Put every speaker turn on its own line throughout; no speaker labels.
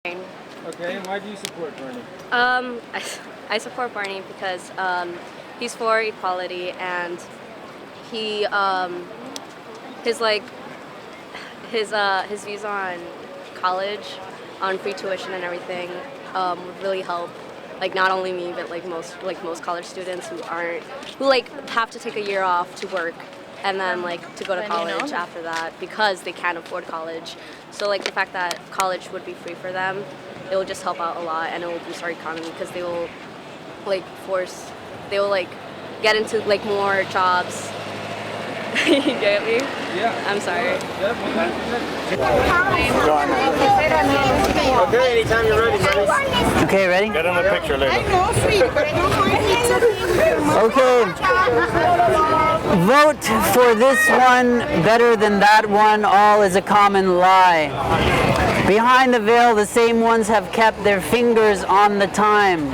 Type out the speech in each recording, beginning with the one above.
Okay, and why do you support Bernie?
I support Barney because he's for equality, and he his views on college, on free tuition and everything would really help. Like not only me, but most college students who have to take a year off to work and then to go to college after that because they can't afford college. So the fact that college would be free for them, it will just help out a lot, and it will boost our economy because they will get into more jobs. You get me?
Yeah.
I'm sorry.
Okay, anytime you're ready, buddy.
Okay, ready?
Get in the picture later.
Okay. Vote for this one better than that one. All is a common lie. Behind the veil, the same ones have kept their fingers on the time.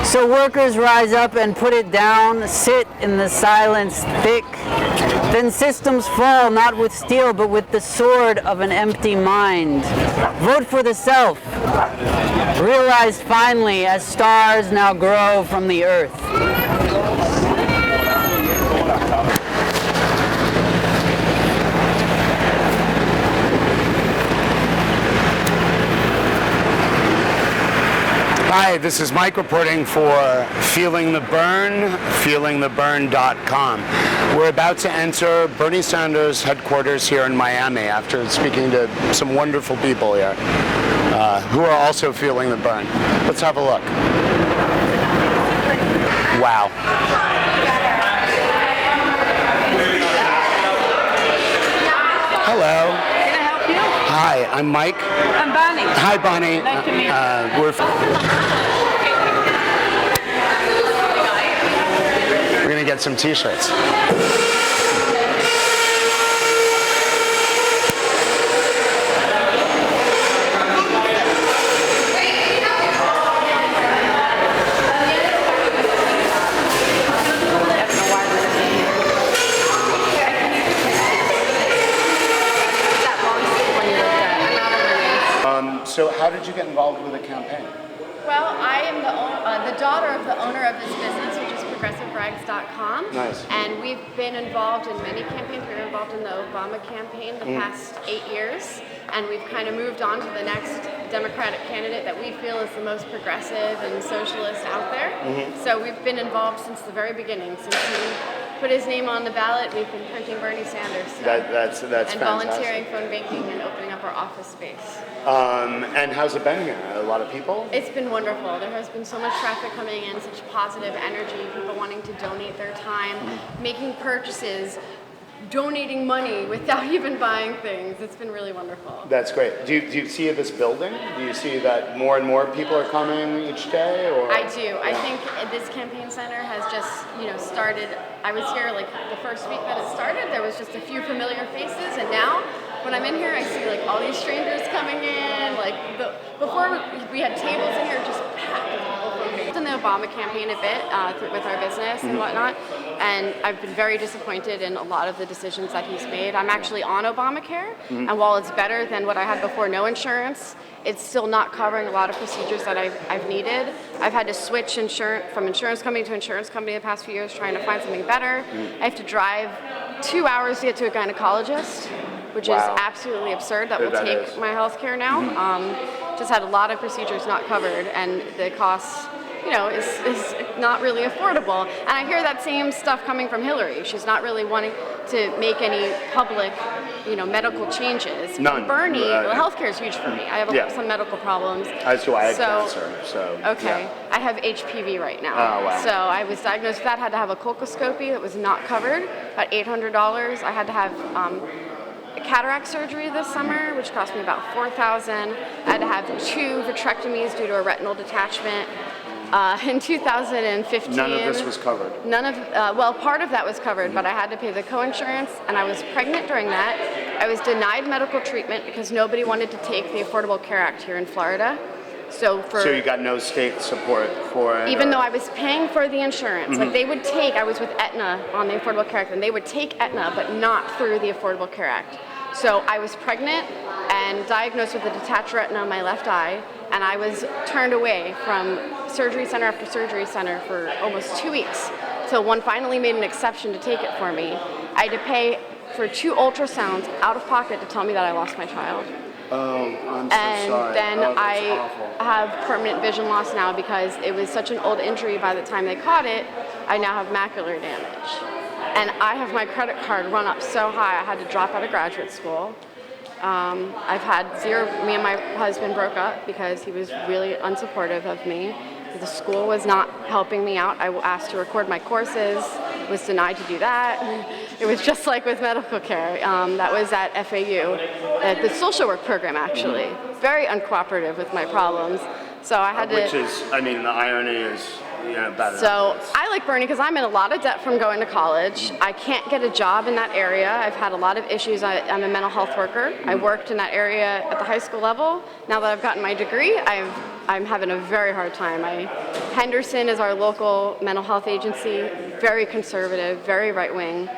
So workers rise up and put it down, sit in the silence thick. Then systems fall, not with steel, but with the sword of an empty mind. Vote for the self. Realized finally as stars now grow from the earth.
Hi, this is Mike reporting for Feeling the Burn, feelingtheburn.com. We're about to enter Bernie Sanders' headquarters here in Miami after speaking to some wonderful people here who are also feeling the burn. Let's have a look. Wow. Hello.
Can I help you?
Hi, I'm Mike.
I'm Bonnie.
Hi, Bonnie.
Nice to meet you.
We're gonna get some t-shirts. So how did you get involved with the campaign?
Well, I am the daughter of the owner of this business, which is ProgressiveRags.com.
Nice.
And we've been involved in many campaigns. We were involved in the Obama campaign the past 8 years, and we've kind of moved on to the next Democratic candidate that we feel is the most progressive and socialist out there. So we've been involved since the very beginning. Since he put his name on the ballot, we've been printing Bernie Sanders. So.
That's
and
fantastic.
volunteering, phone banking, and opening up our office space.
And how's it been here? A lot of people?
It's been wonderful. There has been so much traffic coming in, such positive energy, people wanting to donate their time, making purchases, donating money without even buying things. It's been really wonderful.
That's great. Do you see this building? Do you see that more and more people are coming each day? Or?
I do. I think this campaign center has just, started. I was here the first week that it started. There was just a few familiar faces, and now when I'm in here, I see all these strangers coming in. Before we had tables in here just packed with people from me. In the Obama campaign a bit with our business and whatnot, and I've been very disappointed in a lot of the decisions that he's made. I'm actually on Obamacare, and while it's better than what I had before, no insurance, it's still not covering a lot of procedures that I've needed. I've had to switch from insurance company to insurance company the past few years trying to find something better. I have to drive 2 hours to get to a gynecologist, which is absolutely absurd. That will take my health care now. Just had a lot of procedures not covered, and the cost, is not really affordable. And I hear that same stuff coming from Hillary. She's not really wanting to make any public, medical changes.
None.
Bernie, healthcare is huge for me. I have some medical problems.
As do I have cancer, so.
Okay.
Yeah.
I have HPV right now.
Oh, wow.
So I was diagnosed with that, had to have a colposcopy that was not covered, about $800. I had to have cataract surgery this summer, which cost me about $4,000. I had to have 2 vitrectomies due to a retinal detachment. In 2015.
None of this was covered?
Part of that was covered, but I had to pay the co-insurance, and I was pregnant during that. I was denied medical treatment because nobody wanted to take the Affordable Care Act here in Florida. So
you got no state support for it?
Even though I was paying for the insurance. They would take, I was with Aetna on the Affordable Care Act, and they would take Aetna, but not through the Affordable Care Act. So I was pregnant and diagnosed with a detached retina on my left eye, and I was turned away from surgery center after surgery center for almost 2 weeks, till one finally made an exception to take it for me. I had to pay for 2 ultrasounds out of pocket to tell me that I lost my child.
Oh, I'm so
And
sorry.
then
Oh, that's
I
awful.
have permanent vision loss now because it was such an old injury. By the time they caught it, I now have macular damage. And I have my credit card run up so high I had to drop out of graduate school. I've had me and my husband broke up because he was really unsupportive of me. The school was not helping me out. I asked to record my courses, was denied to do that. It was just like with medical care. That was at FAU, at the social work program actually. Very uncooperative with my problems. So I had to...
Which is, I mean, the irony is, you know, better.
So I like Bernie because I'm in a lot of debt from going to college. I can't get a job in that area. I've had a lot of issues. I'm a mental health worker. I worked in that area at the high school level. Now that I've gotten my degree, I'm having a very hard time. Henderson is our local mental health agency, very conservative, very right-wing.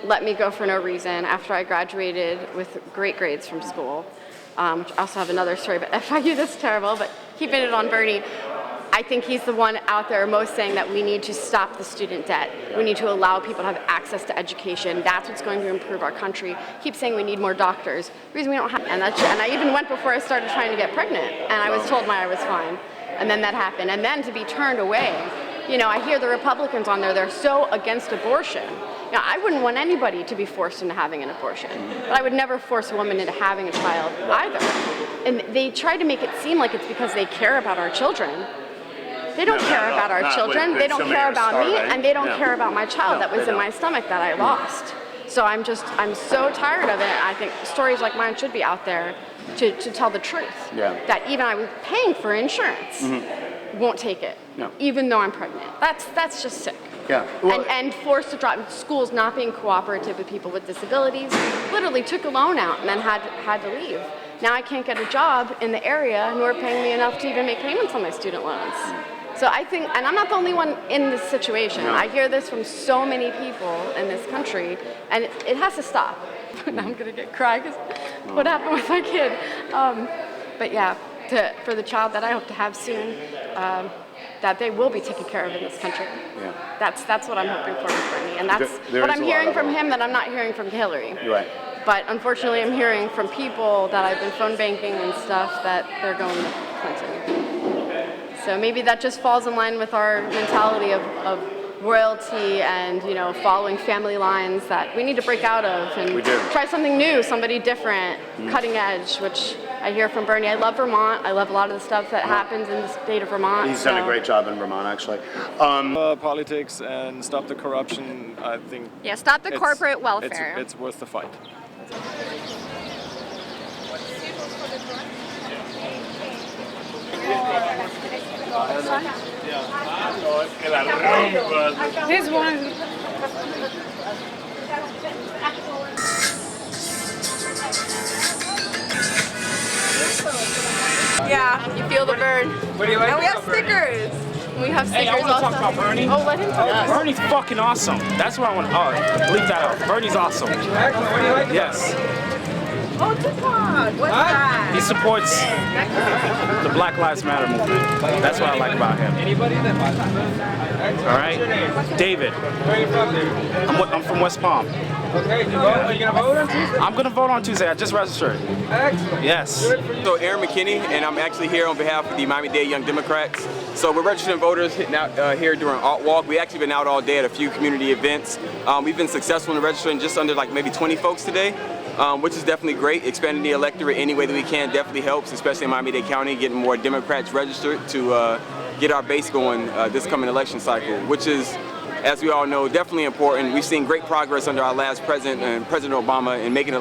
Let me go for no reason after I graduated with great grades from school, which I also have another story about FIU that's terrible, but keeping it on Bernie. I think he's the one out there most saying that we need to stop the student debt. We need to allow people to have access to education. That's what's going to improve our country. Keep saying we need more doctors. The reason we don't have, and I even went before I started trying to get pregnant, and I was told I was fine. And then that happened. And then to be turned away, you know, I hear the Republicans on there, they're so against abortion. Now, I wouldn't want anybody to be forced into having an abortion, but I would never force a woman into having a child either. And they try to make it seem like it's because they care about our children. They don't care about our children, they don't care about me, and they don't care about my child that was in my stomach that I lost. So I'm so tired of it. I think stories like mine should be out there to tell the truth. That even I was paying for insurance, won't take it, even though I'm pregnant. That's just sick. Well, and forced to drop, schools not being cooperative with people with disabilities, literally took a loan out and then had to leave. Now I can't get a job in the area, nor paying me enough to even make payments on my student loans. So I think, and I'm not the only one in this situation. I hear this from so many people in this country, and it has to stop. Now I'm gonna get cry because what happened with my kid. But yeah, for the child that I hope to have soon, that they will be taken care of in this country. That's what I'm hoping for with Bernie, and that's what I'm hearing from him that I'm not hearing from Hillary. But unfortunately, I'm hearing from people that I've been phone banking and stuff that they're going with Clinton. So maybe that just falls in line with our mentality of royalty and, you know, following family lines that we need to break out of and try something new, somebody different, cutting edge, which I hear from Bernie. I love Vermont. I love a lot of the stuff that happens in the state of Vermont.
He's done a great job in Vermont, actually.
Politics and stop the corruption, I think.
Yeah, stop the corporate welfare.
It's worth the fight.
Here's one.
Yeah, you feel the burn.
What do you like?
And we have stickers. We have stickers
Hey, I want to
also.
talk about Bernie.
Oh, let him talk.
Bernie's fucking awesome. That's what I want. Leave that out. Bernie's awesome.
What do you like?
Yes.
Oh, Tupac. What's that?
He supports the Black Lives Matter movement. That's what I like about him.
Anybody that
All right? David.
Where are you from, David?
I'm from West Palm.
Okay, you vote? Are you going to vote on Tuesday?
I'm going to vote on Tuesday. I just registered.
Excellent.
Yes.
So Aaron McKinney, and I'm actually here on behalf of the Miami-Dade Young Democrats. So we're registering voters hitting out here during Artwalk. We've actually been out all day at a few community events. We've been successful in registering just under like maybe 20 folks today, which is definitely great. Expanding the electorate any way that we can definitely helps, especially in Miami-Dade County, getting more Democrats registered to get our base going this coming election cycle, which is, as we all know, definitely important. We've seen great progress under our last president, President Obama, in making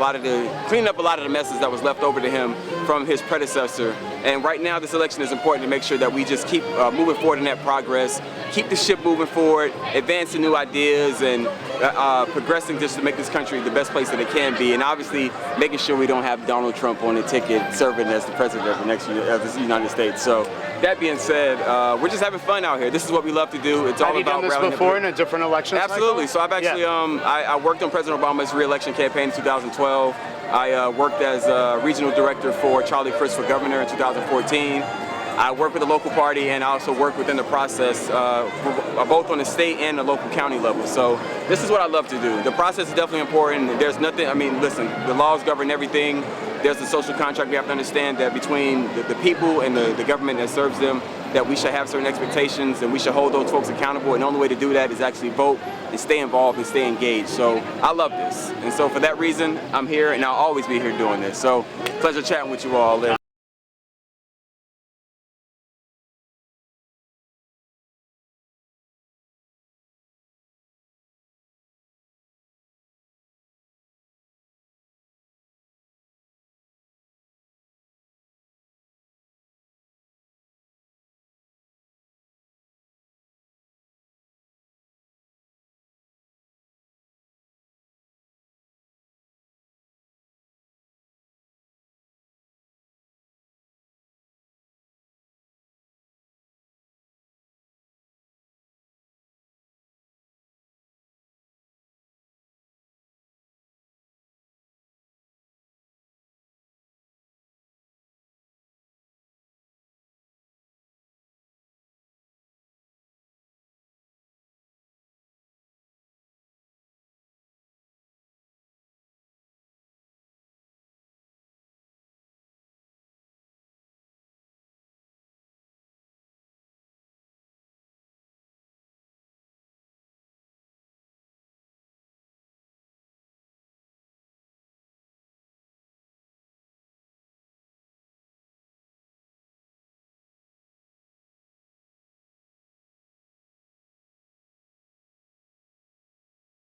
cleaning up a lot of the messes that was left over to him from his predecessor. And right now, this election is important to make sure that we just keep moving forward in that progress, keep the ship moving forward, advancing new ideas, and progressing just to make this country the best place that it can be. And obviously, making sure we don't have Donald Trump on the ticket serving as the president of the United States. So that being said, we're just having fun out here. This is what we love to do. It's all about
rallying. Have you done this before in a different election cycle?
Absolutely. So I've actually I worked on President Obama's re-election campaign in 2012. I worked as a regional director for Charlie Crist for governor in 2014. I work with the local party, and I also work within the process, both on the state and the local county level. So this is what I love to do. The process is definitely important. There's nothing, I mean, listen, the laws govern everything. There's a social contract we have to understand that between the people and the government that serves them, that we should have certain expectations and we should hold those folks accountable. And the only way to do that is actually vote and stay involved and stay engaged. So I love this. And so for that reason, I'm here and I'll always be here doing this. So pleasure chatting with you all.